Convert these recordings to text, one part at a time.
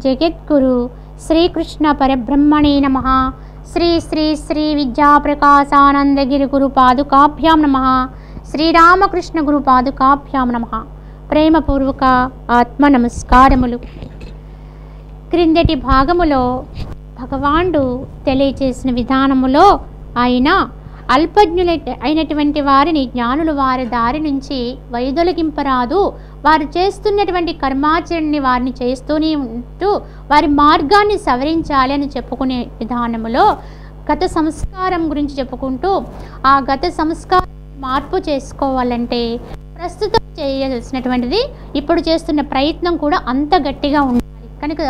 జగద్గురు శ్రీకృష్ణ పరబ్రహ్మణే నమః. శ్రీ శ్రీ శ్రీ విద్యాప్రకాశానందగిరి గురు పాదుకాభ్యాం నమః. శ్రీరామకృష్ణ గురు పాదుకాభ్యాం నమః. ప్రేమపూర్వక ఆత్మ నమస్కారములు. క్రిందటి భాగములో భగవానుడు తెలియచేసిన విధానములో ఆయన అయినటువంటి వారిని జ్ఞానులు వారి దారి నుంచి వైదొలగింపరాదు, వారు చేస్తున్నటువంటి కర్మాచరణని వారిని చేస్తూనే ఉంటూ వారి మార్గాన్ని సవరించాలి అని చెప్పుకునే విధానములో గత సంస్కారం గురించి చెప్పుకుంటూ, ఆ గత సంస్కారం మార్పు చేసుకోవాలంటే ప్రస్తుతం చేయాల్సినటువంటిది ఇప్పుడు చేస్తున్న ప్రయత్నం కూడా అంత గట్టిగా ఉండాలి. కనుక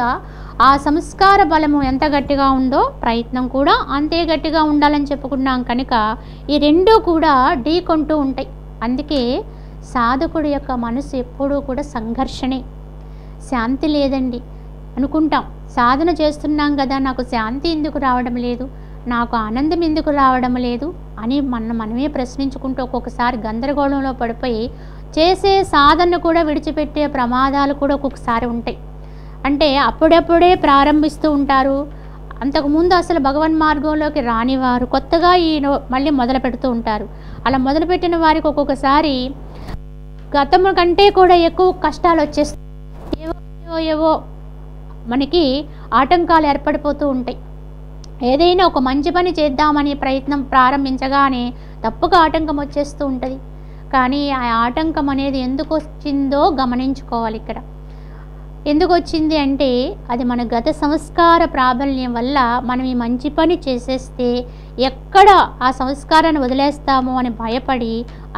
ఆ సంస్కార బలము ఎంత గట్టిగా ఉందో ప్రయత్నం కూడా అంతే గట్టిగా ఉండాలని చెప్పుకున్నాం. కనుక ఈ రెండూ కూడా ఢీకొంటూ ఉంటాయి. అందుకే సాధకుడి యొక్క మనసు ఎప్పుడూ కూడా సంఘర్షణే. శాంతి లేదండి అనుకుంటాం, సాధన చేస్తున్నాం కదా, నాకు శాంతి ఎందుకు రావడం లేదు, నాకు ఆనందం ఎందుకు రావడం లేదు అని మనమే ప్రశ్నించుకుంటూ ఒక్కొక్కసారి గందరగోళంలో పడిపోయి చేసే సాధన కూడా విడిచిపెట్టే ప్రమాదాలు కూడా ఒక్కొక్కసారి ఉంటాయి. అంటే అప్పుడప్పుడే ప్రారంభిస్తూ ఉంటారు, అంతకుముందు అసలు భగవన్ మార్గంలోకి రానివారు కొత్తగా మళ్ళీ మొదలు పెడుతూ ఉంటారు. అలా మొదలుపెట్టిన వారికి ఒక్కొక్కసారి గతము కంటే కూడా ఎక్కువ కష్టాలు వచ్చేస్తాయి. ఏవో మనకి ఆటంకాలు ఏర్పడిపోతూ ఉంటాయి. ఏదైనా ఒక మంచి పని చేద్దామని ప్రయత్నం ప్రారంభించగానే తప్పుగా ఆటంకం వచ్చేస్తూ ఉంటుంది. కానీ ఆ ఆటంకం అనేది ఎందుకు వచ్చిందో గమనించుకోవాలి. ఇక్కడ ఎందుకు వచ్చింది అంటే అది మన గత సంస్కార ప్రాబల్యం వల్ల మనం ఈ మంచి పని చేసేస్తే ఎక్కడ ఆ సంస్కారాన్ని వదిలేస్తామో అని భయపడి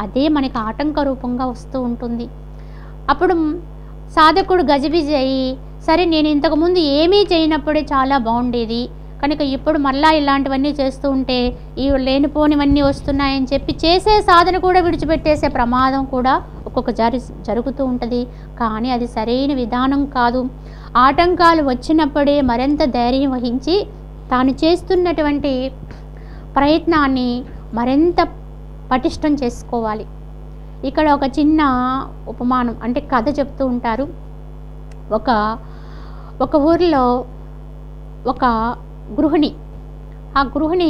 అదే మనకి ఆటంక రూపంగా వస్తూ ఉంటుంది. అప్పుడు సాధకుడు గజిబిజి అయ్యి, సరే నేను ఇంతకుముందు ఏమీ చేయనప్పుడే చాలా బాగుండేది, కనుక ఇప్పుడు మళ్ళా ఇలాంటివన్నీ చేస్తూ ఉంటే ఈ లేనిపోనివన్నీ వస్తున్నాయని చెప్పి చేసే సాధన కూడా విడిచిపెట్టేసే ప్రమాదం కూడా ఒక్కొక్కసారి జరుగుతూ ఉంటుంది. కానీ అది సరైన విధానం కాదు. ఆటంకాలు వచ్చినప్పుడే మరింత ధైర్యం వహించి తాను చేస్తున్నటువంటి ప్రయత్నాన్ని మరింత పటిష్టం చేసుకోవాలి. ఇక్కడ ఒక చిన్న ఉపమానం అంటే కథ చెప్తూ ఉంటారు. ఒక ఊరిలో ఒక గృహిణి, ఆ గృహిణి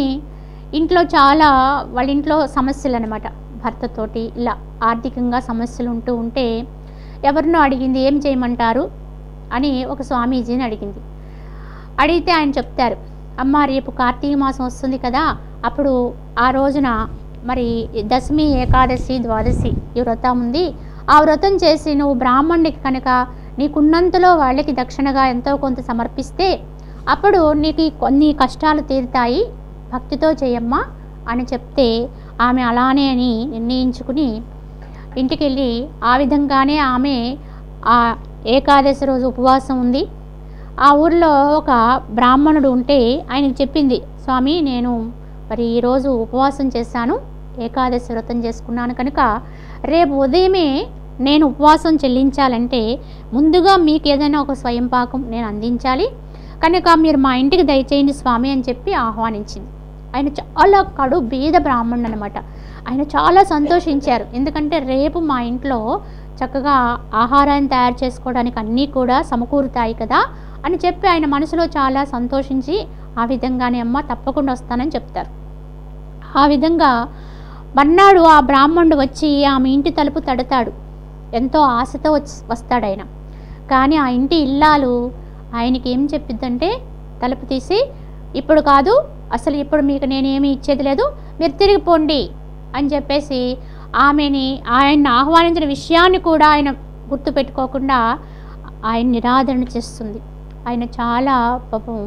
ఇంట్లో చాలా వాళ్ళ ఇంట్లో సమస్యలు అనమాట, భర్తతోటి ఇలా ఆర్థికంగా సమస్యలు ఉంటే ఎవరినో అడిగింది, ఏం చేయమంటారు అని ఒక స్వామీజీని అడిగింది. అడిగితే ఆయన చెప్తారు, అమ్మ రేపు కార్తీక మాసం వస్తుంది కదా, అప్పుడు ఆ రోజున మరి దశమి, ఏకాదశి, ద్వాదశి ఈ వ్రతం ఉంది, ఆ వ్రతం చేసి నువ్వు బ్రాహ్మణుడికి కనుక నీకున్నంతలో వాళ్ళకి దక్షిణగా ఎంతో కొంత సమర్పిస్తే అప్పుడు నీకు కొన్ని కష్టాలు తీరుతాయి, భక్తితో చేయమ్మా అని చెప్తే ఆమె అలానే అని నిర్ణయించుకుని ఇంటికి వెళ్ళి ఆ విధంగానే ఆమె ఆ ఏకాదశి రోజు ఉపవాసం ఉంది. ఆ ఊరిలో ఒక బ్రాహ్మణుడు ఉంటే ఆయనకు చెప్పింది, స్వామి నేను మరి ఈరోజు ఉపవాసం చేశాను, ఏకాదశి వ్రతం చేసుకున్నాను, కనుక రేపు ఉదయమే నేను ఉపవాసం చెల్లించాలంటే ముందుగా మీకు ఏదైనా ఒక స్వయం పాకం నేను అందించాలి, కనుక మీరు మా ఇంటికి దయచేయండి స్వామి అని చెప్పి ఆహ్వానించింది. ఆయన చాలా కడు బీద బ్రాహ్మణుడు అనమాట. ఆయన చాలా సంతోషించారు. ఎందుకంటే రేపు మా ఇంట్లో చక్కగా ఆహారాన్ని తయారు చేసుకోవడానికి అన్నీ కూడా సమకూరుతాయి కదా అని చెప్పి ఆయన మనసులో చాలా సంతోషించి ఆ విధంగానే అమ్మ తప్పకుండా వస్తానని చెప్తారు. ఆ విధంగా మన్నాడు ఆ బ్రాహ్మణుడు వచ్చి ఆమె ఇంటి తలుపు తడతాడు. ఎంతో ఆశతో వస్తాడు ఆయన. కానీ ఆ ఇంటి ఇల్లాలు ఆయనకి ఏం చెప్పిద్దంటే, తలుపు తీసి ఇప్పుడు కాదు, అసలు ఇప్పుడు మీకు నేనేమీ ఇచ్చేది లేదు, మీరు తిరిగిపోండి అని చెప్పేసి ఆయన్ని ఆహ్వానించిన విషయాన్ని కూడా ఆయన గుర్తుపెట్టుకోకుండా ఆయన నిరాదరణ చేస్తుంది. ఆయన చాలా పాపం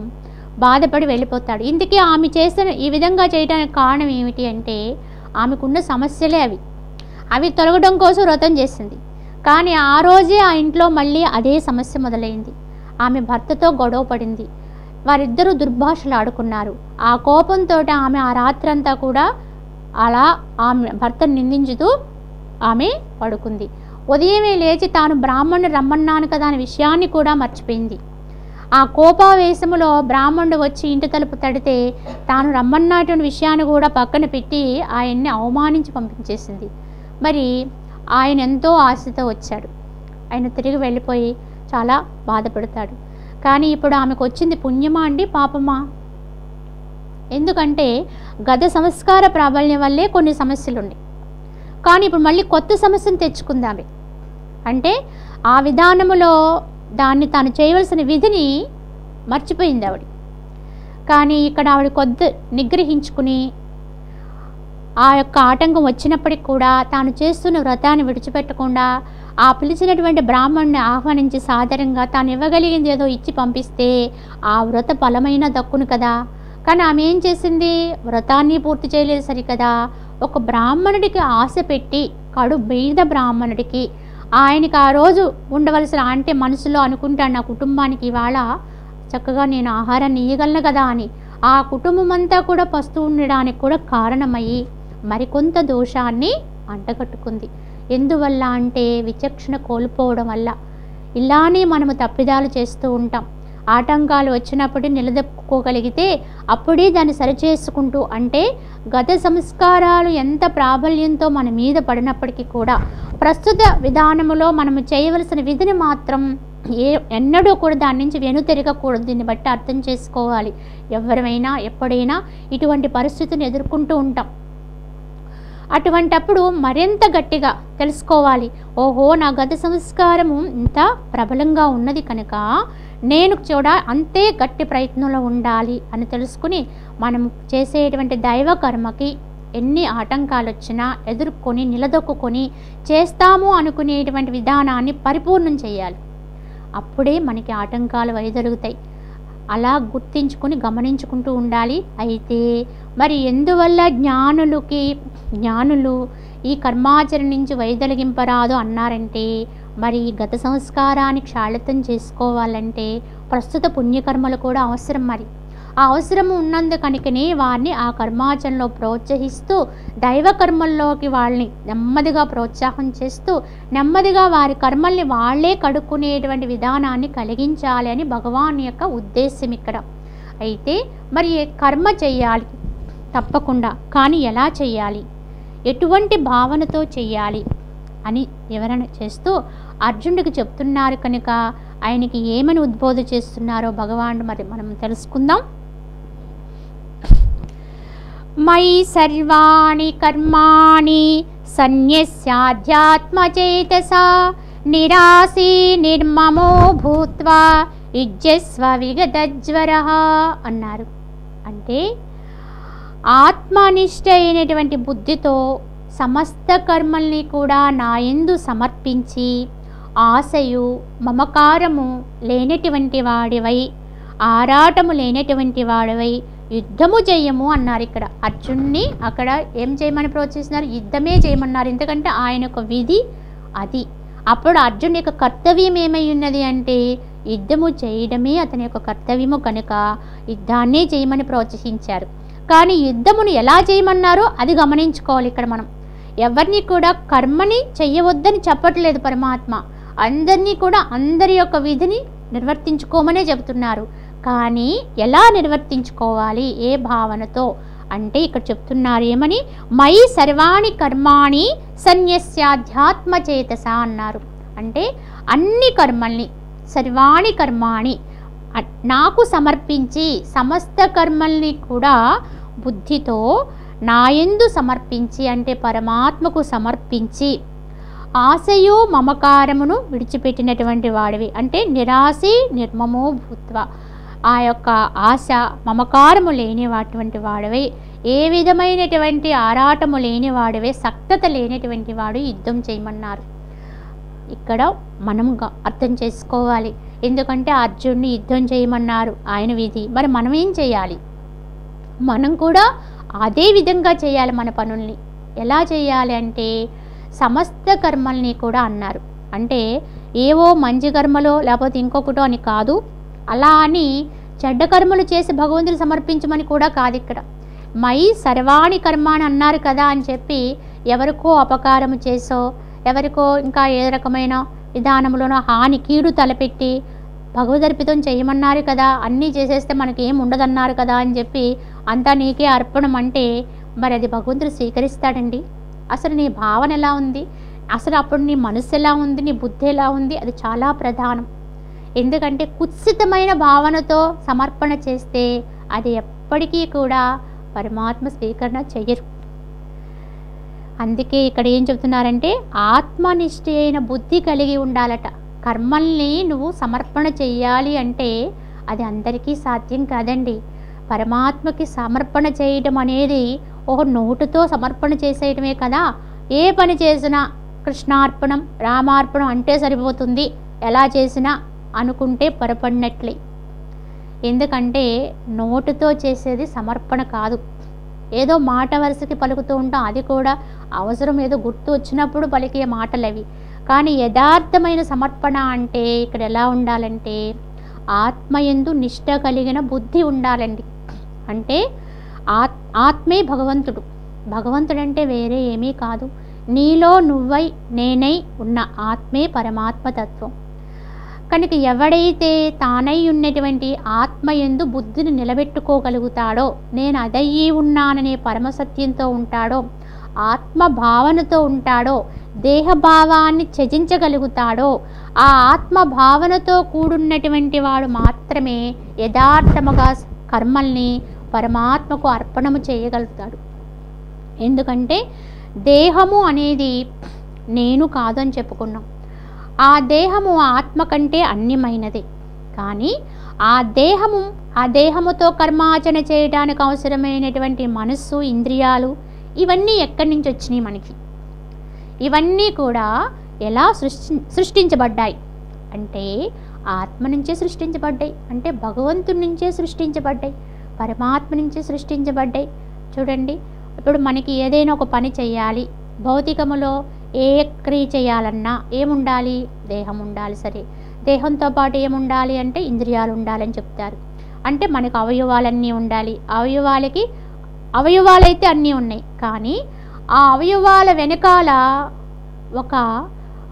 బాధపడి వెళ్ళిపోతాడు. ఇందుకే ఆమె చేసిన ఈ విధంగా చేయడానికి కారణం ఏమిటి అంటే ఆమెకున్న సమస్యలే అవి తొలగడం కోసం వ్రతం చేసింది. కానీ ఆ రోజే ఆ ఇంట్లో మళ్ళీ అదే సమస్య మొదలైంది. ఆమె భర్తతో గొడవ పడింది, వారిద్దరూ దుర్భాషలు ఆడుకున్నారు. ఆ కోపంతో ఆమె ఆ రాత్రంతా కూడా అలా ఆమె భర్తను నిందించుతూ ఆమె పడుకుంది. ఉదయమే లేచి తాను బ్రాహ్మణుడు రమ్మన్నాను కదా అనే విషయాన్ని కూడా మర్చిపోయింది. ఆ కోపావేశములో బ్రాహ్మణుడు వచ్చి ఇంటి తలుపు తడితే తాను రమ్మన్నటువంటి విషయాన్ని కూడా పక్కన పెట్టి ఆయన్ని అవమానించి పంపించేసింది. మరి ఆయన ఎంతో ఆశతో వచ్చాడు, ఆయన తిరిగి వెళ్ళిపోయి చాలా బాధపడతాడు. కానీ ఇప్పుడు ఆమెకు వచ్చింది పుణ్యమా అండి, పాపమా? ఎందుకంటే గత సంస్కార ప్రాబల్యం వల్లే కొన్ని సమస్యలు ఉన్నాయి. కానీ ఇప్పుడు మళ్ళీ కొత్త సమస్యను తెచ్చుకుంది ఆమె. అంటే ఆ విధానములో దాన్ని తాను చేయవలసిన విధిని మర్చిపోయింది ఆవిడ. కానీ ఇక్కడ ఆవిడ కొద్ది నిగ్రహించుకుని ఆ యొక్క ఆటంకం వచ్చినప్పటికి కూడా తాను చేస్తున్న వ్రతాన్ని విడిచిపెట్టకుండా ఆ పిలిచినటువంటి బ్రాహ్మణుని ఆహ్వానించి సాదరంగా తాను ఇవ్వగలిగింది ఏదో ఇచ్చి పంపిస్తే ఆ వ్రత ఫలమైన దక్కును కదా. కానీ ఆమె ఏం చేసింది? వ్రతాన్ని పూర్తి చేయలేదు సరికదా, ఒక బ్రాహ్మణుడికి ఆశ పెట్టి, కడు బీద బ్రాహ్మణుడికి, ఆయనకి ఆ రోజు ఉండవలసిన, అంటే మనసులో అనుకుంటాను నా కుటుంబానికి ఇవాళ చక్కగా నేను ఆహారాన్ని ఇయ్యగలను కదా అని, ఆ కుటుంబం అంతా కూడా పస్తు ఉండడానికి కూడా కారణమయ్యి మరికొంత దోషాన్ని అంటగట్టుకుంది. ఎందువల్ల అంటే విచక్షణ కోల్పోవడం వల్ల. ఇలానే మనము తప్పిదాలు చేస్తూ ఉంటాం. ఆటంకాలు వచ్చినప్పుడు నిలదొక్కుకోగలిగితే అప్పుడే దాన్ని సరిచేసుకుంటూ, అంటే గత సంస్కారాలు ఎంత ప్రాబల్యంతో మన మీద పడినప్పటికీ కూడా ప్రస్తుత విధానములో మనము చేయవలసిన విధిని మాత్రం ఎన్నడూ కూడా దాని నుంచి వెనుతిరగకూడదు. దీన్ని బట్టి అర్థం చేసుకోవాలి. ఎవరైనా ఎప్పుడైనా ఇటువంటి పరిస్థితిని ఎదుర్కొంటూ ఉంటాం. అటువంటప్పుడు మరింత గట్టిగా తెలుసుకోవాలి. ఓహో, నా గత సంస్కారము ఇంత ప్రబలంగా ఉన్నది కనుక నేను కూడా అంతే గట్టి ప్రయత్నంలో ఉండాలి అని తెలుసుకుని మనం చేసేటువంటి దైవ కర్మకి ఎన్ని ఆటంకాలు వచ్చినా ఎదుర్కొని నిలదొక్కుని చేస్తాము అనుకునేటువంటి విధానాన్ని పరిపూర్ణం చేయాలి. అప్పుడే మనకి ఆటంకాలు వైదొలుగుతాయి. అలా గుర్తించుకొని గమనించుకుంటూ ఉండాలి. అయితే మరి ఎందువల్ల జ్ఞానులు ఈ కర్మాచరణ నుంచి వైదొలగింపరాదు అన్నారంటే, మరి గత సంస్కారాన్ని క్షాళితం చేసుకోవాలంటే ప్రస్తుత పుణ్యకర్మలు కూడా అవసరం. మరి ఆ అవసరము ఉన్నందుకనుకనే వారిని ఆ కర్మాచరణలో ప్రోత్సహిస్తూ దైవ కర్మల్లోకి వాళ్ళని నెమ్మదిగా ప్రోత్సాహం చేస్తూ నెమ్మదిగా వారి కర్మల్ని వాళ్ళే కడుక్కునేటువంటి విధానాన్ని కలిగించాలి అని భగవాన్ యొక్క ఉద్దేశం ఇక్కడ. అయితే మరి కర్మ చెయ్యాలి తప్పకుండా, కానీ ఎలా చెయ్యాలి, ఎటువంటి భావనతో చెయ్యాలి అని వివరణ చేస్తూ అర్జునుడికి చెప్తున్నారు కనుక ఆయనకి ఏమని ఉద్బోధ చేస్తున్నారో భగవానుడు మరి మనం తెలుసుకుందాం. మయి సర్వాణి కర్మాణి సన్యస్యాధ్యాత్మచేతసా నిరాశీ నిర్మమో భూత్వా యుజ్యస్వ విగతజ్వరః అన్నారు. అంటే ఆత్మనిష్ట అయినటువంటి బుద్ధితో సమస్త కర్మల్ని కూడా నాయందు సమర్పించి ఆశయు మమకారము లేనటువంటి వాడివై, ఆరాటము లేనటువంటి వాడివై యుద్ధము చేయము అన్నారు. ఇక్కడ అర్జున్ని అక్కడ ఏం చేయమని ప్రోత్సహిస్తున్నారు? యుద్ధమే చేయమన్నారు. ఎందుకంటే ఆయన యొక్క విధి అది. అప్పుడు అర్జున్ యొక్క కర్తవ్యం ఏమై ఉన్నది అంటే యుద్ధము చేయడమే అతని యొక్క కర్తవ్యము కనుక యుద్ధాన్నే చేయమని ప్రోత్సహించారు. కానీ యుద్ధమును ఎలా చేయమన్నారో అది గమనించుకోవాలి. ఇక్కడ మనం ఎవరిని కూడా కర్మని చెయ్యవద్దని చెప్పట్లేదు పరమాత్మ. అందరినీ కూడా అందరి యొక్క విధిని నిర్వర్తించుకోమనే చెబుతున్నారు. కానీ ఎలా నిర్వర్తించుకోవాలి, ఏ భావనతో అంటే ఇక్కడ చెప్తున్నారు ఏమని, మయి సర్వాణి కర్మాణి సన్యస్యాధ్యాత్మచేతస అన్నారు. అంటే అన్ని కర్మల్ని, సర్వాణి కర్మాణి నాకు సమర్పించి, సమస్త కర్మల్ని కూడా బుద్ధితో నాయందు సమర్పించి, అంటే పరమాత్మకు సమర్పించి ఆశయు మమకారమును విడిచిపెట్టినటువంటి వాడివి, అంటే నిరాశి నిర్మమో భూత్వ, ఆ యొక్క ఆశ మమకారము లేనివాటువంటి వాడివై, ఏ విధమైనటువంటి ఆరాటము లేనివాడివే, సక్తత లేనటువంటి వాడు యుద్ధం చేయమన్నారు. ఇక్కడ మనం అర్థం చేసుకోవాలి. ఎందుకంటే అర్జునుడిని యుద్ధం చేయమన్నారు, ఆయన విధి. మరి మనం ఏం చేయాలి? మనం కూడా అదే విధంగా చేయాలి మన పనుల్ని. ఎలా చేయాలి అంటే సమస్త కర్మల్ని కూడా అన్నారు. అంటే ఏవో మంచి కర్మలో లేకపోతే ఇంకొకటో అని కాదు, అలా అని చెడ్డ కర్మలు చేసి భగవంతుని సమర్పించమని కూడా కాదు. ఇక్కడ మై సర్వాణి కర్మ అని అన్నారు కదా అని చెప్పి ఎవరికో అపకారము చేసో, ఎవరికో ఇంకా ఏ రకమైన విధానంలోనో హాని కీడు తలపెట్టి భగవదర్పితం చేయమన్నారు కదా, అన్నీ చేసేస్తే మనకి ఏం ఉండదన్నారు కదా అని చెప్పి అంతా నీకే అర్పణం అంటే మరి అది భగవంతుడు స్వీకరిస్తాడండి? అసలు నీ భావన ఎలా ఉంది, అసలు అప్పుడు నీ మనసు ఎలా ఉంది, నీ బుద్ధి ఎలా ఉంది, అది చాలా ప్రధానం. ఎందుకంటే కుత్సితమైన భావనతో సమర్పణ చేస్తే అది ఎప్పటికీ కూడా పరమాత్మ స్వీకరణ చెయ్యరు. అందుకే ఇక్కడ ఏం చెబుతున్నారంటే ఆత్మనిష్ఠ అయిన బుద్ధి కలిగి ఉండాలట. కర్మల్ని నువ్వు సమర్పణ చెయ్యాలి అంటే అది అందరికీ సాధ్యం కాదండి. పరమాత్మకి సమర్పణ చేయడం అనేది ఒక నోటుతో సమర్పణ చేసేయటమే కదా. ఏ పని చేసినా కృష్ణార్పణం రామార్పణం అంటే సరిపోతుంది, ఎలా చేసినా అనుకుంటే పొరపడినట్లే. ఎందుకంటే నోటుతో చేసేది సమర్పణ కాదు. ఏదో మాట వరుసకి పలుకుతూ ఉంటాం, అది కూడా అవసరం ఏదో గుర్తు వచ్చినప్పుడు పలికే మాటలు అవి. కానీ యథార్థమైన సమర్పణ అంటే ఇక్కడ ఎలా ఉండాలంటే ఆత్మయందు నిష్ఠ కలిగిన బుద్ధి ఉండాలండి. అంటే ఆత్మే భగవంతుడు. భగవంతుడంటే వేరే ఏమీ కాదు, నీలో నువ్వై నేనై ఉన్న ఆత్మే పరమాత్మ తత్వం. కనుక ఎవడైతే తానై ఉన్నటువంటి ఆత్మయందు బుద్ధిని నిలబెట్టుకోగలుగుతాడో, నేను అదయ్యి ఉన్నాననే పరమసత్యంతో ఉంటాడో, ఆత్మ భావనతో ఉంటాడో, దేహభావాన్ని త్యజించగలుగుతాడో, ఆ ఆత్మ భావనతో కూడున్నటువంటి వాడు మాత్రమే యథార్థముగా కర్మల్ని పరమాత్మకు అర్పణము చేయగలుగుతాడు. ఎందుకంటే దేహము అనేది నేను కాదని చెప్పుకున్నాం. ఆ దేహము ఆత్మ కంటే అన్యమైనది. కానీ ఆ దేహముతో కర్మాచరణ చేయడానికి అవసరమైనటువంటి మనస్సు, ఇంద్రియాలు ఇవన్నీ ఎక్కడి నుంచి వచ్చినాయి మనకి? ఇవన్నీ కూడా ఎలా సృష్టించబడ్డాయి అంటే ఆత్మ నుంచే సృష్టించబడ్డాయి. అంటే భగవంతుడి నుంచే సృష్టించబడ్డాయి, పరమాత్మ నుంచే సృష్టించబడ్డాయి. చూడండి, ఇప్పుడు మనకి ఏదైనా ఒక పని చేయాలి, భౌతికములో ఏ క్రియ చేయాలన్నా ఏముండాలి? దేహం ఉండాలి. సరే, దేహంతో పాటు ఏముండాలి అంటే ఇంద్రియాలు ఉండాలని చెప్తారు. అంటే మనకు అవయవాలన్నీ ఉండాలి. అవయవాలైతే అన్నీ ఉన్నాయి, కానీ ఆ అవయవాల వెనకాల ఒక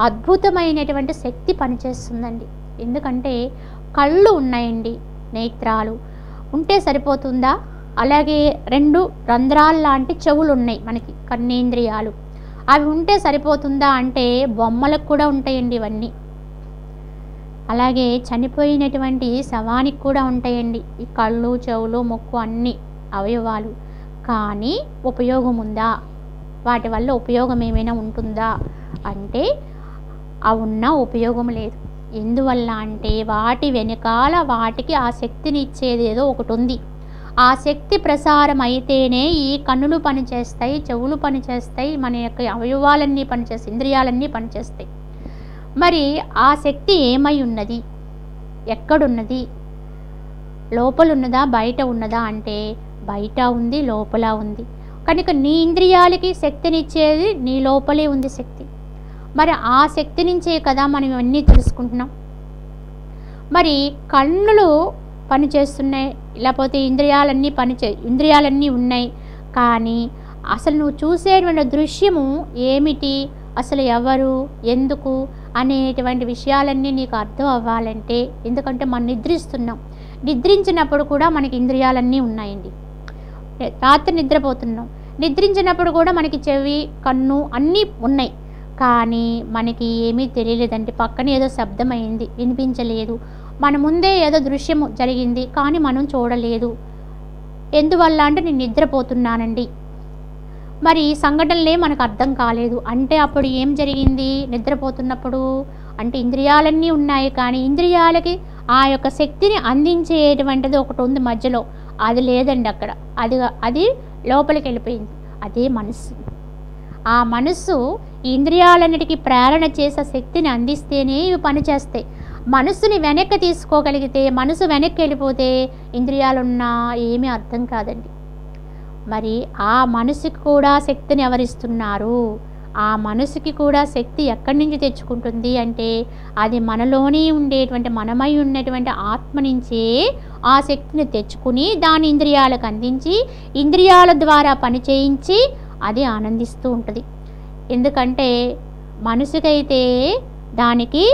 అద్భుతమైనటువంటి శక్తి పనిచేస్తుందండి. ఎందుకంటే కళ్ళు ఉన్నాయండి, నేత్రాలు ఉంటే సరిపోతుందా? అలాగే 2 రంధ్రాలు లాంటి చెవులు ఉన్నాయి మనకి, కర్ణేంద్రియాలు, అవి ఉంటే సరిపోతుందా అంటే బొమ్మలకు కూడా ఉంటాయండి ఇవన్నీ. అలాగే చనిపోయినటువంటి శవానికి కూడా ఉంటాయండి ఈ కళ్ళు, చెవులు, ముక్కు అన్ని అవయవాలు. కానీ ఉపయోగం ఉందా? వాటి వల్ల ఉపయోగం ఏమైనా ఉంటుందా అంటే ఆ ఉన్న ఉపయోగం లేదు. ఎందువల్ల అంటే వాటి వెనకాల వాటికి ఆ శక్తిని ఇచ్చేది ఏదో ఒకటి ఉంది. ఆ శక్తి ప్రసారం అయితేనే ఈ కన్నులు పనిచేస్తాయి, చెవులు పనిచేస్తాయి, మన యొక్క అవయవాలన్నీ పనిచేస్తాయి, ఇంద్రియాలన్నీ పనిచేస్తాయి. మరి ఆ శక్తి ఏమై ఉన్నది? ఎక్కడున్నది? లోపల ఉన్నదా బయట ఉన్నదా అంటే బయట ఉంది, లోపల ఉంది. కనుక నీ ఇంద్రియాలకి శక్తినిచ్చేది నీ లోపలే ఉంది శక్తి. మరి ఆ శక్తి నుంచే కదా మనం ఇవన్నీ తెలుసుకుంటున్నాం. మరి కన్నులు పనిచేస్తున్నాయి, లేకపోతే ఇంద్రియాలన్నీ ఉన్నాయి, కానీ అసలు నువ్వు చూసేటువంటి దృశ్యము ఏమిటి, అసలు ఎవరు, ఎందుకు అనేటువంటి విషయాలన్నీ నీకు అర్థం అవ్వాలంటే, ఎందుకంటే మనం నిద్రించినప్పుడు కూడా మనకి ఇంద్రియాలన్నీ ఉన్నాయండి. రాత్రి నిద్రించినప్పుడు కూడా మనకి చెవి, కన్ను అన్నీ ఉన్నాయి, కానీ మనకి ఏమీ తెలియలేదండి. పక్కన ఏదో శబ్దం అయింది, వినిపించలేదు. మన ముందే ఏదో దృశ్యము జరిగింది, కానీ మనం చూడలేదు. ఎందువల్ల అంటే నేను నిద్రపోతున్నానండి. మరి సంఘటనలే మనకు అర్థం కాలేదు అంటే అప్పుడు ఏం జరిగింది? నిద్రపోతున్నప్పుడు అంటే ఇంద్రియాలన్నీ ఉన్నాయి, కానీ ఇంద్రియాలకి ఆ యొక్క శక్తిని అందించేటువంటిది ఒకటి ఉంది మధ్యలో, అది లేదండి అక్కడ. అది లోపలికి వెళ్ళిపోయింది. అదే మనస్సు. ఆ మనస్సు ఇంద్రియాలన్నిటికీ ప్రేరణ చేసే శక్తిని అందిస్తేనే ఇవి పనిచేస్తాయి. మనస్సుని వెనక్కి తీసుకోగలిగితే, మనసు వెనక్కి వెళ్ళిపోతే ఇంద్రియాలున్నా ఏమీ అర్థం కాదండి. మరి ఆ మనసుకి కూడా శక్తిని ఎవరిస్తున్నారు? ఆ మనసుకి కూడా శక్తి ఎక్కడి నుంచి తెచ్చుకుంటుంది అంటే అది మనలోనే ఉండేటువంటి, మనమై ఉన్నటువంటి ఆత్మ నుంచే ఆ శక్తిని తెచ్చుకుని దాని ఇంద్రియాలకు అందించి, ఇంద్రియాల ద్వారా పని చేయించి అది ఆనందిస్తూ ఉంటుంది. ఎందుకంటే మనసుకైతే దానికి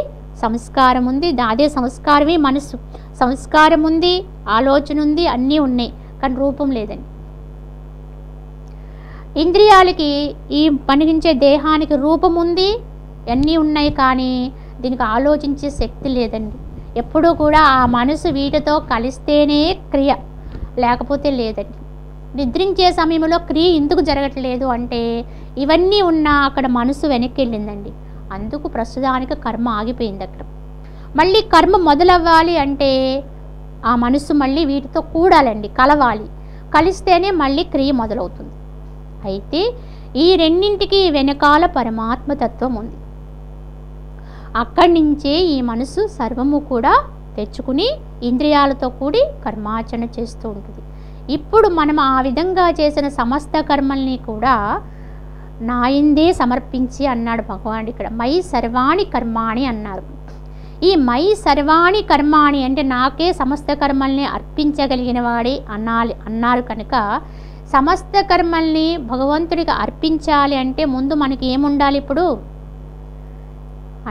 సంస్కారం ఉంది, అదే సంస్కారమే మనసు. సంస్కారం ఉంది, ఆలోచన ఉంది, అన్నీ ఉన్నాయి, కానీ రూపం లేదండి. ఇంద్రియాలకి, ఈ పనికించే దేహానికి రూపం ఉంది, అన్నీ ఉన్నాయి, కానీ దీనికి ఆలోచించే శక్తి లేదండి. ఎప్పుడూ కూడా ఆ మనసు వీటితో కలిస్తేనే క్రియ, లేకపోతే లేదండి. నిద్రించే సమయంలో క్రియ ఎందుకు జరగట్లేదు అంటే ఇవన్నీ ఉన్నా అక్కడ మనసు వెనక్కి వెళ్ళిందండి. అందుకు ప్రస్తుతానికి కర్మ ఆగిపోయింది అక్కడ. మళ్ళీ కర్మ మొదలవ్వాలి అంటే ఆ మనసు మళ్ళీ వీటితో కూడాలండి, కలవాలి. కలిస్తేనే మళ్ళీ క్రియ మొదలవుతుంది. అయితే ఈ రెండింటికి వెనకాల పరమాత్మతత్వం ఉంది. అక్కడి నుంచే ఈ మనసు సర్వము కూడా తెచ్చుకుని ఇంద్రియాలతో కూడి కర్మాచరణ చేస్తూ ఉంటుంది. ఇప్పుడు మనం ఆ విధంగా చేసిన సమస్త కర్మల్ని కూడా నాయందే సమర్పించి అన్నాడు భగవానుడు. ఇక్కడ మై సర్వాణి కర్మాణి అన్నారు. ఈ మై సర్వాణి కర్మాణి అంటే నాకే సమస్త కర్మల్ని అర్పించగలిగిన వాడే అన్నారు కనుక సమస్త కర్మల్ని భగవంతుడికి అర్పించాలి అంటే ముందు మనకి ఏముండాలి ఇప్పుడు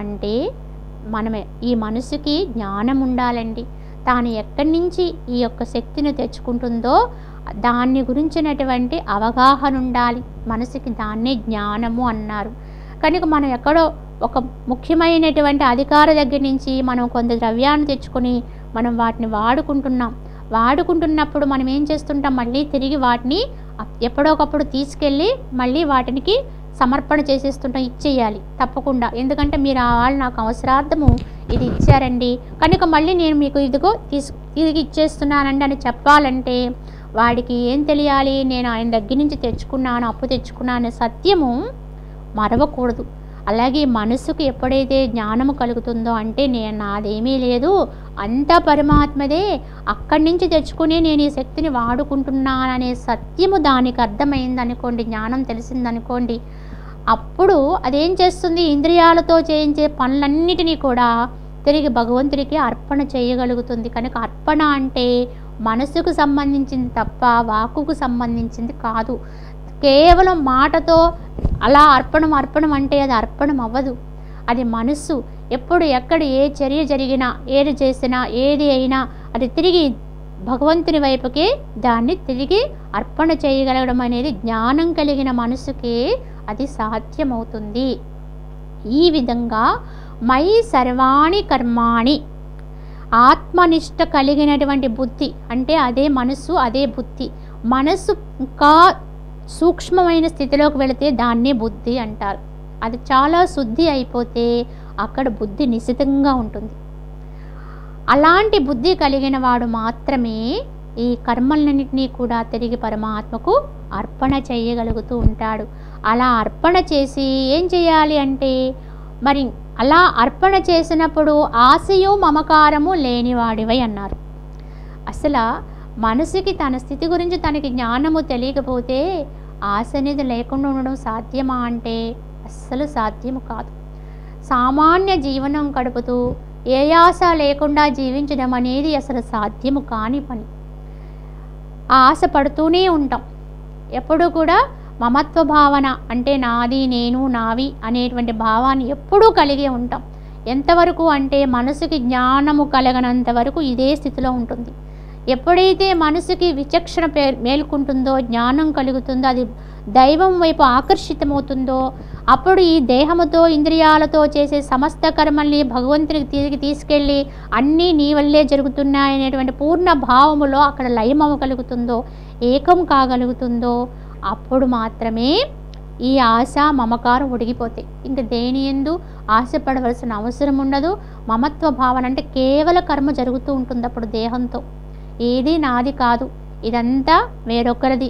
అంటే మనమే ఈ మనసుకి జ్ఞానం ఉండాలండి. తాను ఎక్కడి నుంచి ఈ యొక్క శక్తిని తెచ్చుకుంటుందో దాన్ని గురించినటువంటి అవగాహన ఉండాలి మనసుకి. దాన్నే జ్ఞానము అన్నారు. కనుక మనం ఎక్కడో ఒక ముఖ్యమైనటువంటి అధికార దగ్గర నుంచి మనం కొంత ద్రవ్యాన్ని తెచ్చుకొని మనం వాటిని వాడుకుంటున్నప్పుడు మనం ఏం చేస్తుంటాం, మళ్ళీ తిరిగి వాటిని ఎప్పుడొకప్పుడు తీసుకెళ్ళి మళ్ళీ వాటికి సమర్పణ చేసేస్తుంటాం. ఇచ్చేయాలి తప్పకుండా. ఎందుకంటే మీరు ఆ వాళ్ళు నాకు అవసరార్థము ఇది ఇచ్చారండి కనుక మళ్ళీ నేను మీకు ఇదిగో తిరిగి ఇచ్చేస్తున్నానండి అని చెప్పాలంటే వాడికి ఏం తెలియాలి, నేను ఆయన దగ్గర నుంచి తెచ్చుకున్నాను, అప్పు తెచ్చుకున్నాను సత్యము మరవకూడదు. అలాగే మనసుకు ఎప్పుడైతే జ్ఞానము కలుగుతుందో అంటే నేను నాదేమీ లేదు అంతా పరమాత్మదే, అక్కడి నుంచి తెచ్చుకుని నేను ఈ శక్తిని వాడుకుంటున్నాననే సత్యము దానికి అర్థమైందనుకోండి, జ్ఞానం తెలిసిందనుకోండి, అప్పుడు అదేం చేస్తుంది, ఇంద్రియాలతో చేయించే పనులన్నిటినీ కూడా తిరిగి భగవంతుడికి అర్పణ చేయగలుగుతుంది. కనుక అర్పణ అంటే మనసుకు సంబంధించింది తప్ప వాక్కుకు సంబంధించింది కాదు. కేవలం మాటతో అలా అర్పణం అంటే అది అర్పణం అవ్వదు. అది మనస్సు ఎప్పుడు ఎక్కడ ఏ చర్య జరిగినా ఏది చేసినా ఏది అయినా అది తిరిగి భగవంతుని వైపుకే దాన్ని తిరిగి అర్పణ చేయగలగడం అనేది జ్ఞానం కలిగిన మనసుకే అది సాధ్యమవుతుంది. ఈ విధంగా మై సర్వాణి కర్మాణి ఆత్మనిష్ట కలిగినటువంటి బుద్ధి అంటే అదే మనస్సు అదే బుద్ధి. మనస్సు ఇంకా సూక్ష్మమైన స్థితిలోకి వెళితే దాన్నే బుద్ధి అంటారు. అది చాలా శుద్ధి అయిపోతే అక్కడ బుద్ధి నిశితంగా ఉంటుంది. అలాంటి బుద్ధి కలిగిన వాడు మాత్రమే ఈ కర్మలన్నింటినీ కూడా తిరిగి పరమాత్మకు అర్పణ చేయగలుగుతూ ఉంటాడు. అలా అర్పణ చేసి ఏం చేయాలి అంటే మరి అలా అర్పణ చేసినప్పుడు ఆశయు మమకారము లేనివాడివై అన్నారు. అసలు మనసుకి తన స్థితి గురించి తనకి జ్ఞానము తెలియకపోతే ఆశ అనేది లేకుండా ఉండడం సాధ్యమా అంటే అస్సలు సాధ్యము కాదు. సామాన్య జీవనం గడుపుతూ ఏ ఆశ లేకుండా జీవించడం అనేది అసలు సాధ్యము కాని పని. ఆశ పడుతూనే ఉంటాం. ఎప్పుడు కూడా మమత్వ భావన అంటే నాది నేను నావి అనేటువంటి భావాన్ని ఎప్పుడూ కలిగే ఉంటాం. ఎంతవరకు అంటే మనసుకి జ్ఞానము కలగనంత వరకు ఇదే స్థితిలో ఉంటుంది. ఎప్పుడైతే మనసుకి విచక్షణ మేల్కుంటుందో జ్ఞానం కలుగుతుందో అది దైవం వైపు ఆకర్షితమవుతుందో అప్పుడు ఈ దేహముతో ఇంద్రియాలతో చేసే సమస్త కర్మల్ని భగవంతునికి తిరిగి తీసుకెళ్ళి అన్నీ నీ వల్లే జరుగుతున్నాయనేటువంటి పూర్ణ భావములో అక్కడ లయమవగలుగుతుందో ఏకం కాగలుగుతుందో అప్పుడు మాత్రమే ఈ ఆశ మమకారం ఉడిగిపోతాయి. ఇంక దేని యందు ఆశపడవలసిన అవసరం ఉండదు. మమత్వ భావన అంటే కేవల కర్మ జరుగుతూ ఉంటుంది. అప్పుడు దేహంతో ఏది నాది కాదు ఇదంతా వేరొకరిది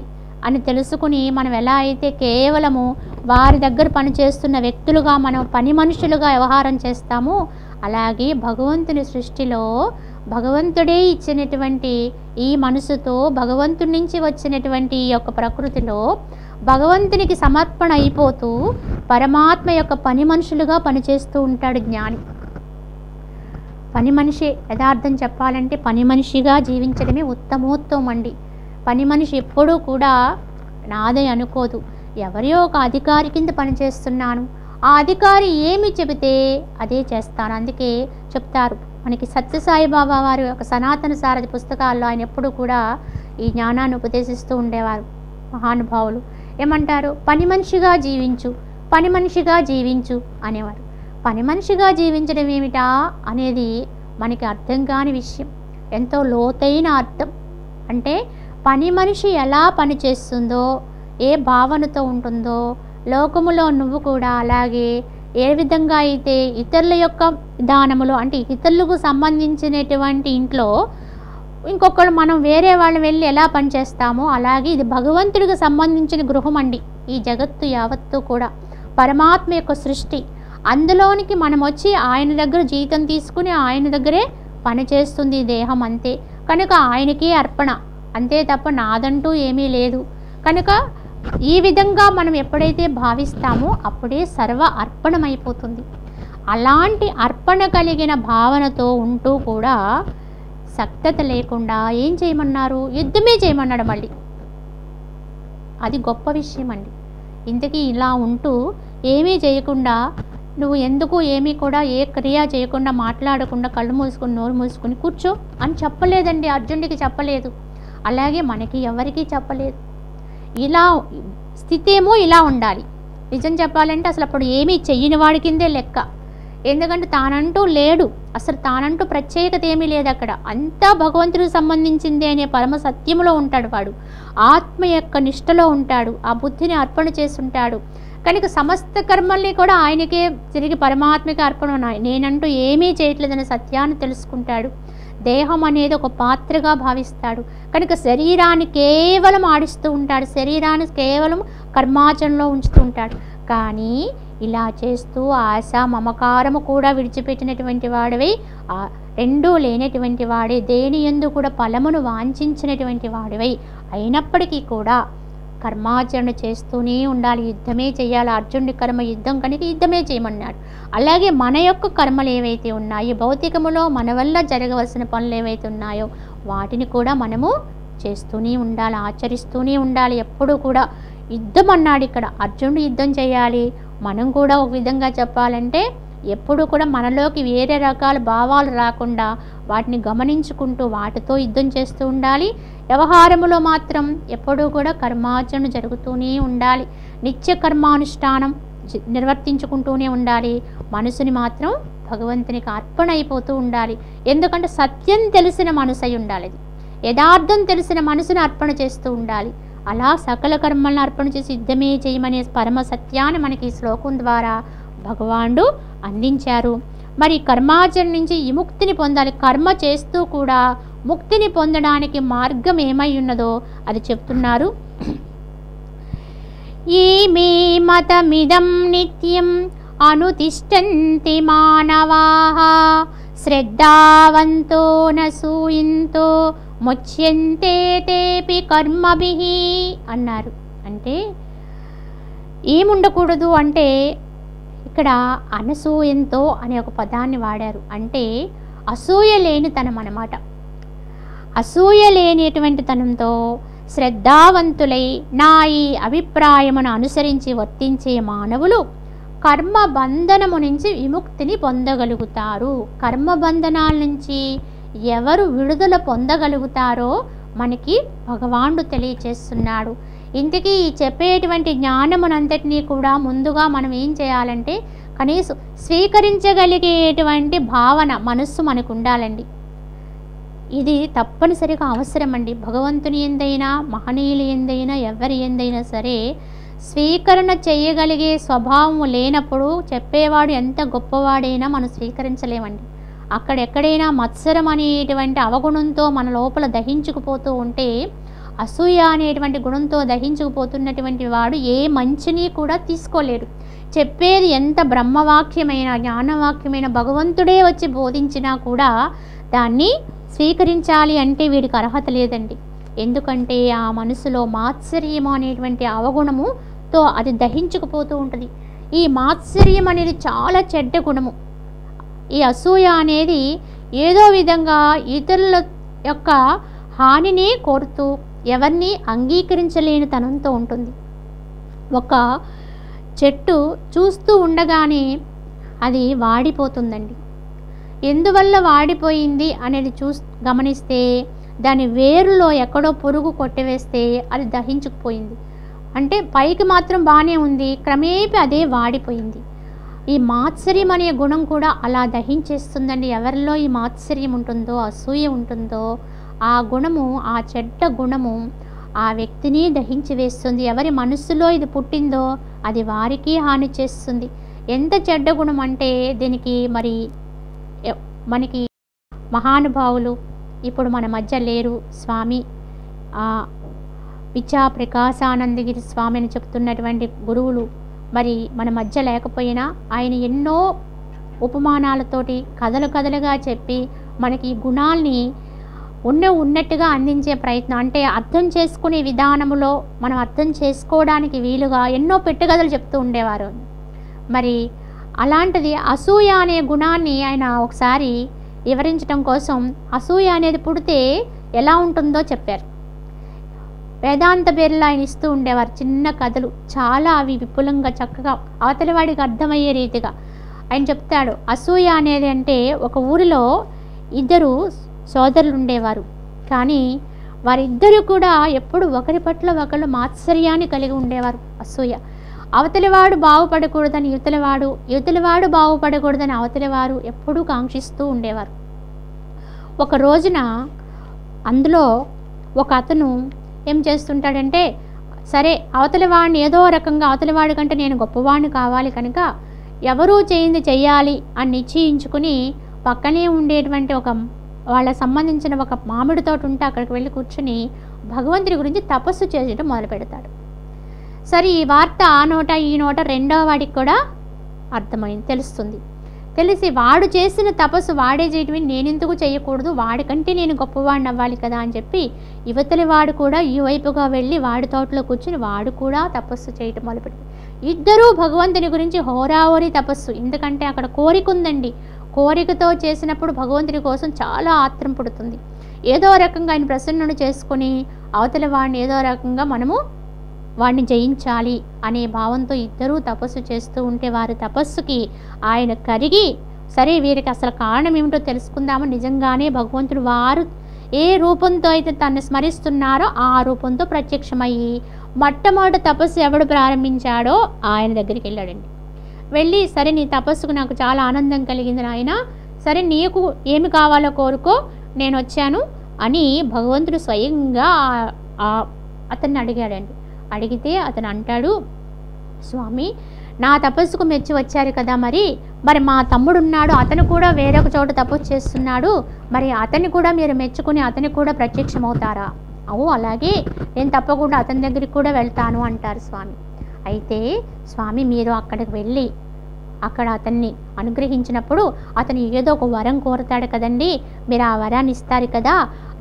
అని తెలుసుకుని మనం ఎలా అయితే కేవలము వారి దగ్గర పనిచేస్తున్న వ్యక్తులుగా మనం పని మనుషులుగా వ్యవహారం చేస్తామో అలాగే భగవంతుని సృష్టిలో భగవంతుడే ఇచ్చినటువంటి ఈ మనసుతో భగవంతుడి నుంచి వచ్చినటువంటి ఈ యొక్క ప్రకృతిలో భగవంతునికి సమర్పణ అయిపోతూ పరమాత్మ యొక్క పని మనుషులుగా పనిచేస్తూ ఉంటాడు జ్ఞాని. పని మనిషి యథార్థం చెప్పాలంటే పని మనిషిగా జీవించడమే ఉత్తమోత్తమం అండి. పని మనిషి ఎప్పుడూ కూడా నాదే అనుకోదు. ఎవరియో ఒక అధికారి కింద పనిచేస్తున్నాను, ఆ అధికారి ఏమి చెబితే అదే చేస్తాను. అందుకే చెప్తారు మనకి సత్యసాయిబాబా వారు ఒక సనాతన సారథి పుస్తకాల్లో ఆయన ఎప్పుడు కూడా ఈ జ్ఞానాన్ని ఉపదేశిస్తూ ఉండేవారు. మహానుభావులు ఏమంటారు, పని మనిషిగా జీవించు, పని మనిషిగా జీవించు అనేవారు. పని మనిషిగా జీవించడం ఏమిటా అనేది మనకి అర్థం కాని విషయం, ఎంతో లోతైన అర్థం. అంటే పని మనిషి ఎలా పని చేస్తుందో, ఏ భావనతో ఉంటుందో, లోకములో నువ్వు కూడా అలాగే ఏ విధంగా అయితే ఇతరుల యొక్క విధానములు, అంటే ఇతరులకు సంబంధించినటువంటి ఇంట్లో ఇంకొకరు మనం వేరే వాళ్ళు వెళ్ళి ఎలా పనిచేస్తామో అలాగే ఇది భగవంతుడికి సంబంధించిన గృహం అండి. ఈ జగత్తు యావత్తు కూడా పరమాత్మ యొక్క సృష్టి. అందులోనికి మనం వచ్చి ఆయన దగ్గర జీతం తీసుకుని ఆయన దగ్గరే పనిచేస్తుంది ఈ దేహం, అంతే. కనుక ఆయనకే అర్పణ, అంతే తప్ప నాదంటూ ఏమీ లేదు. కనుక ఈ విధంగా మనం ఎప్పుడైతే భావిస్తామో అప్పుడే సర్వ అర్పణమైపోతుంది. అలాంటి అర్పణ కలిగిన భావనతో ఉంటూ కూడా సక్తత లేకుండా ఏం చేయమన్నారు? యుద్ధమే చేయమన్నాడు మళ్ళీ. అది గొప్ప విషయం అండి. ఇంతకీ ఇలా ఉంటూ ఏమీ చేయకుండా నువ్వు ఎందుకు ఏమీ కూడా ఏ క్రియ చేయకుండా మాట్లాడకుండా కళ్ళు మూసుకుని నోరు మూసుకుని కూర్చో అని చెప్పలేదండి. అర్జునుడికి చెప్పలేదు, అలాగే మనకి ఎవరికీ చెప్పలేదు. ఇలా స్థితి ఏమో ఇలా ఉండాలి. నిజం చెప్పాలంటే అసలు అప్పుడు ఏమీ చెయ్యని వాడి కిందే లెక్క. ఎందుకంటే తానంటూ లేడు, అసలు తానంటూ ప్రత్యేకత ఏమీ లేదు అక్కడ. అంతా భగవంతుడికి సంబంధించింది అనే పరమ సత్యంలో ఉంటాడు వాడు. ఆత్మ యొక్క నిష్టలో ఉంటాడు, ఆ బుద్ధిని అర్పణ చేస్తుంటాడు. కనుక సమస్త కర్మల్ని కూడా ఆయనకే తిరిగి పరమాత్మకి అర్పణ ఉన్నాయి. నేనంటూ ఏమీ చేయట్లేదనే సత్యాన్ని తెలుసుకుంటాడు. దేహం అనేది ఒక పాత్రగా భావిస్తాడు. కనుక శరీరాన్ని కేవలం ఆడిస్తూ ఉంటాడు, శరీరాన్ని కేవలం కర్మాచరణలో ఉంచుతూ ఉంటాడు. కానీ ఇలా చేస్తూ ఆశ మమకారము కూడా విడిచిపెట్టినటువంటి వాడివై, రెండూ లేనటువంటి వాడే, దేని యందు కూడా ఫలమును వాంఛించినటువంటి వాడివై అయినప్పటికీ కూడా కర్మాచరణ చేస్తూనే ఉండాలి. యుద్ధమే చేయాలి. అర్జునుడి కర్మ యుద్ధం కనుక యుద్ధమే చేయమన్నాడు. అలాగే మన యొక్క కర్మలు ఏవైతే ఉన్నాయో, భౌతికములో మన వల్ల జరగవలసిన పనులు ఏవైతే ఉన్నాయో వాటిని కూడా మనము చేస్తూనే ఉండాలి, ఆచరిస్తూనే ఉండాలి. ఎప్పుడూ కూడా యుద్ధం అన్నాడు ఇక్కడ. అర్జునుడు యుద్ధం చేయాలి. మనం కూడా ఒక విధంగా చెప్పాలంటే ఎప్పుడు కూడా మనలోకి వేరే రకాల భావాలు రాకుండా వాటిని గమనించుకుంటూ వాటితో యుద్ధం చేస్తూ ఉండాలి. వ్యవహారములో మాత్రం ఎప్పుడూ కూడా కర్మాచరణ జరుగుతూనే ఉండాలి. నిత్య కర్మానుష్ఠానం నిర్వర్తించుకుంటూనే ఉండాలి. మనసుని మాత్రం భగవంతునికి అర్పణ అయిపోతూ ఉండాలి. ఎందుకంటే సత్యం తెలిసిన మనసు అయి ఉండాలి, యథార్థం తెలిసిన మనసుని అర్పణ చేస్తూ ఉండాలి. అలా సకల కర్మలను అర్పణ చేసి యుద్ధమే చేయమనే పరమ సత్యాన్ని మనకి ఈ శ్లోకం ద్వారా భగవానుడు అందించారు. మరి కర్మాచరణ నుంచి విముక్తిని పొందాలి. కర్మ చేస్తూ కూడా ముక్తిని పొందడానికి మార్గం ఏమై ఉన్నదో అది చెప్తున్నారు. ఈమే మతమిదం నిత్యం అనుతిష్టంతి మానవాః శ్రద్ధావంతో నసూయింతో ముచ్యంతే తేపి కర్మభిః అన్నారు. అంటే ఏముండకూడదు అంటే ఇక్కడ అనసూయంతో అనే ఒక పదాన్ని వాడారు. అంటే అసూయ లేనితనం అన్నమాట. అసూయ లేనిటువంటి తనంతో శ్రద్ధావంతులై నా ఈ అభిప్రాయమును అనుసరించి వర్తించే మానవులు కర్మబంధనము నుంచి విముక్తిని పొందగలుగుతారు. కర్మబంధనాల నుంచి ఎవరు విడుదల పొందగలుగుతారో మనకి భగవానుడు తెలియచేస్తున్నాడు. ఇంతకీ ఈ చెప్పేటువంటి జ్ఞానమునంతటినీ కూడా ముందుగా మనం ఏం చేయాలంటే కనీసం స్వీకరించగలిగేటువంటి భావన మనస్సు మనకు ఉండాలండి. ఇది తప్పనిసరిగా అవసరం అండి. భగవంతుని ఎందైనా మహనీయులు ఎందైనా ఎవరి ఎందైనా సరే స్వీకరణ చేయగలిగే స్వభావం లేనప్పుడు చెప్పేవాడు ఎంత గొప్పవాడైనా మనం స్వీకరించలేమండి. అక్కడెక్కడైనా మత్సరం అనేటువంటి అవగుణంతో మన లోపల దహించుకుపోతూ ఉంటే, అసూయ అనేటువంటి గుణంతో దహించుకుపోతున్నటువంటి వాడు ఏ మంచిని కూడా తీసుకోలేడు. చెప్పేది ఎంత బ్రహ్మవాక్యమైన జ్ఞానవాక్యమైన భగవంతుడే వచ్చి బోధించినా కూడా దాన్ని స్వీకరించాలి అంటే వీడికి అర్హత లేదండి. ఎందుకంటే ఆ మనసులో మాత్సర్యం అనేటువంటి అవగుణముతో అది దహించుకుపోతూ ఉంటుంది. ఈ మాత్సర్యం అనేది చాలా చెడ్డ గుణము. ఈ అసూయ అనేది ఏదో విధంగా ఇతరుల యొక్క హానిని కోరుతూ ఎవరిని అంగీకరించలేని తనంతో ఉంటుంది. ఒక చెట్టు చూస్తూ ఉండగానే అది వాడిపోతుందండి. ఎందువల్ల వాడిపోయింది అనేది గమనిస్తే దాని వేరులో ఎక్కడో పురుగు కొట్టివేస్తే అది దహించుకుపోయింది. అంటే పైకి మాత్రం బాగానే ఉంది, క్రమేపీ అదే వాడిపోయింది. ఈ మాత్సర్యం అనే గుణం కూడా అలా దహించేస్తుందండి. ఎవరిలో ఈ మాత్సర్యం ఉంటుందో, అసూయ ఉంటుందో, ఆ గుణము, ఆ చెడ్డ గుణము ఆ వ్యక్తిని దహించి వేస్తుంది. ఎవరి మనస్సులో ఇది పుట్టిందో అది వారికి హాని చేస్తుంది. ఎంత చెడ్డ గుణం అంటే దీనికి మరి మనకి మహానుభావులు ఇప్పుడు మన మధ్య లేరు. స్వామి విచా ప్రకాశానందగిరి స్వామి అని చెప్తున్నటువంటి గురువులు మరి మన మధ్య లేకపోయినా ఆయన ఎన్నో ఉపమానాలతోటి కథలుగా చెప్పి మనకి గుణాల్ని ఉన్నట్టుగా అందించే ప్రయత్నం, అంటే అర్థం చేసుకునే విధానములో మనం అర్థం చేసుకోవడానికి వీలుగా ఎన్నో పెట్టుకథలు చెప్తూ ఉండేవారు. మరి అలాంటిది అసూయ అనే గుణాన్ని ఆయన ఒకసారి వివరించడం కోసం అసూయ అనేది పుడితే ఎలా ఉంటుందో చెప్పారు. వేదాంత పేర్లు ఆయన ఇస్తూ ఉండేవారు చిన్న కథలు, చాలా అవి విపులంగా చక్కగా అవతలి వాడికి అర్థమయ్యే రీతిగా ఆయన చెప్తాడు. అసూయ అనేది అంటే ఒక ఊరిలో ఇద్దరు సోదరులు ఉండేవారు, కానీ వారిద్దరూ కూడా ఎప్పుడు ఒకరి పట్ల ఒకళ్ళు మాత్సర్యాన్ని కలిగి ఉండేవారు. అసూయ, అవతలివాడు బాగుపడకూడదని యువతలివాడు బాగుపడకూడదని అవతలివారు ఎప్పుడూ కాంక్షిస్తూ ఉండేవారు. ఒక రోజున అందులో ఒక అతను ఏం చేస్తుంటాడంటే, సరే అవతలివాడిని ఏదో రకంగా అవతలివాడి కంటే నేను గొప్పవాడిని కావాలి కనుక ఎవరూ చేయింది చెయ్యాలి అని నిశ్చయించుకుని పక్కనే ఉండేటువంటి ఒక వాళ్ళ సంబంధించిన ఒక మామిడి తోట ఉంటే అక్కడికి వెళ్ళి కూర్చుని భగవంతుడి గురించి తపస్సు చేయడం మొదలు పెడతాడు. సరే ఈ వార్త ఆ నోట ఈ నోట రెండో వాడికి కూడా అర్థమైంది, తెలుస్తుంది. తెలిసి వాడు చేసిన తపస్సు వాడే చేయటం, నేనెందుకు చేయకూడదు, వాడికంటే నేను గొప్పవాడిని అవ్వాలి కదా అని చెప్పి యువతలి వాడు కూడా ఈ వైపుగా వెళ్ళి వాడి తోటలో కూర్చుని వాడు కూడా తపస్సు చేయటం మొదలుపెట్టాడు. ఇద్దరూ భగవంతుని గురించి హోరాహోరీ తపస్సు, ఎందుకంటే అక్కడ కోరిక ఉందండి. కోరికతో చేసినప్పుడు భగవంతుని కోసం చాలా ఆత్రం పుడుతుంది. ఏదో రకంగా ఆయన ప్రసన్నుడు చేసుకొని అవతల వాడిని ఏదో రకంగా మనము వాడిని జయించాలి అనే భావంతో ఇద్దరూ తపస్సు చేస్తూ ఉంటే వారి తపస్సుకి ఆయన కరిగి, సరే వీరికి అసలు కారణం ఏమిటో తెలుసుకుందాము. నిజంగానే భగవంతుడు వారు ఏ రూపంతో అయితే తను స్మరిస్తున్నారో ఆ రూపంతో ప్రత్యక్షమయ్యి మొట్టమొదటి తపస్సు ఎవడు ప్రారంభించాడో ఆయన దగ్గరికి వెళ్ళాడండి. వెళ్ళి, సరే నీ తపస్సుకు నాకు చాలా ఆనందం కలిగింది నాయన, సరే నీకు ఏమి కావాలో కోరుకో, నేను వచ్చాను అని భగవంతుడు స్వయంగా అతన్ని అడిగాడండి. అడిగితే అతను అంటాడు, స్వామి నా తపస్సుకు మెచ్చి వచ్చారు కదా, మరి మా తమ్ముడు ఉన్నాడు, అతను కూడా వేరొక చోట తపస్సు చేస్తున్నాడు, మరి అతన్ని కూడా మీరు మెచ్చుకుని అతనికి కూడా ప్రత్యక్షమవుతారా? అవు అలాగే, నేను తప్పకుండా అతని దగ్గరికి కూడా వెళ్తాను అంటారు స్వామి. అయితే స్వామి మీరు అక్కడికి వెళ్ళి అక్కడ అతన్ని అనుగ్రహించినప్పుడు అతను ఏదో ఒక వరం కోరుతాడు కదండి, మీరు ఆ వరాన్ని ఇస్తారు కదా,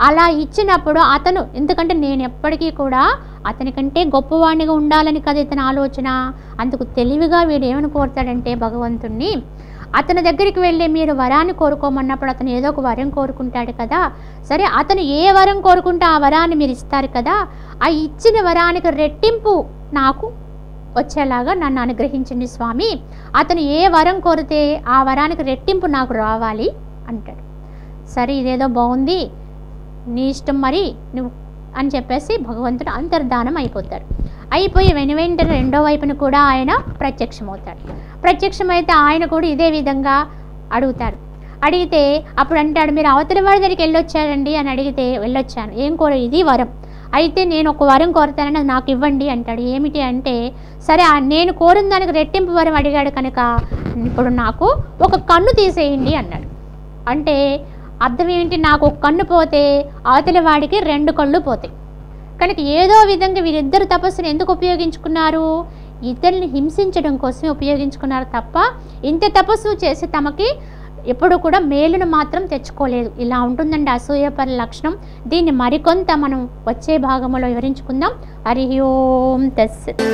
అలా ఇచ్చినప్పుడు అతను, ఎందుకంటే నేను ఎప్పటికీ కూడా అతనికంటే గొప్పవాడినిగా ఉండాలని కదా ఇతని ఆలోచన, అందుకు తెలివిగా వీడు ఏమని కోరుతాడంటే భగవంతుణ్ణి, అతని దగ్గరికి వెళ్ళి మీరు వరాన్ని కోరుకోమన్నప్పుడు అతను ఏదో ఒక వరం కోరుకుంటాడు కదా, సరే అతను ఏ వరం కోరుకుంటే ఆ వరాన్ని మీరు ఇస్తారు కదా, ఆ ఇచ్చిన వరానికి రెట్టింపు నాకు వచ్చేలాగా నన్ను అనుగ్రహించండి స్వామి, అతను ఏ వరం కోరితే ఆ వరానికి రెట్టింపు నాకు రావాలి అంటాడు. సరే ఇదేదో బాగుంది, నీ ఇష్టం మరి నువ్వు అని చెప్పేసి భగవంతుడు అంతర్ధానం అయిపోతాడు. అయిపోయి వెనువెంటనే రెండో వైపున కూడా ఆయన ప్రత్యక్షమవుతాడు. ప్రత్యక్షమైతే ఆయన కూడా ఇదే విధంగా అడుగుతాడు. అడిగితే అప్పుడు అంటాడు, మీరు అవతలి వాడి దగ్గరికి వెళ్ళొచ్చారండి అని అడిగితే వెళ్ళొచ్చాను, ఏం కోర, ఇది వరం, అయితే నేను ఒక వరం కోరుతానని అది నాకు ఇవ్వండి అంటాడు. ఏమిటి అంటే, సరే నేను కోరిన దానికి రెట్టింపు వరం అడిగాడు కనుక ఇప్పుడు నాకు ఒక కన్ను తీసేయండి అన్నాడు. అంటే అర్థం ఏంటి, నాకు ఒక కన్ను పోతే అవతలి వాడికి 2 కళ్ళు పోతాయి కనుక ఏదో విధంగా వీరిద్దరు తపస్సును ఎందుకు ఉపయోగించుకున్నారు, ఇతరుల్ని హింసించడం కోసమే ఉపయోగించుకున్నారు తప్ప ఇంత తపస్సు చేసి తమకి ఎప్పుడు కూడా మేలును మాత్రం తెచ్చుకోలేదు. ఇలా ఉంటుందండి అసూయపర లక్షణం. దీన్ని మరికొంత మనం వచ్చే భాగంలో వివరించుకుందాం. హరి ఓం తస్సత్.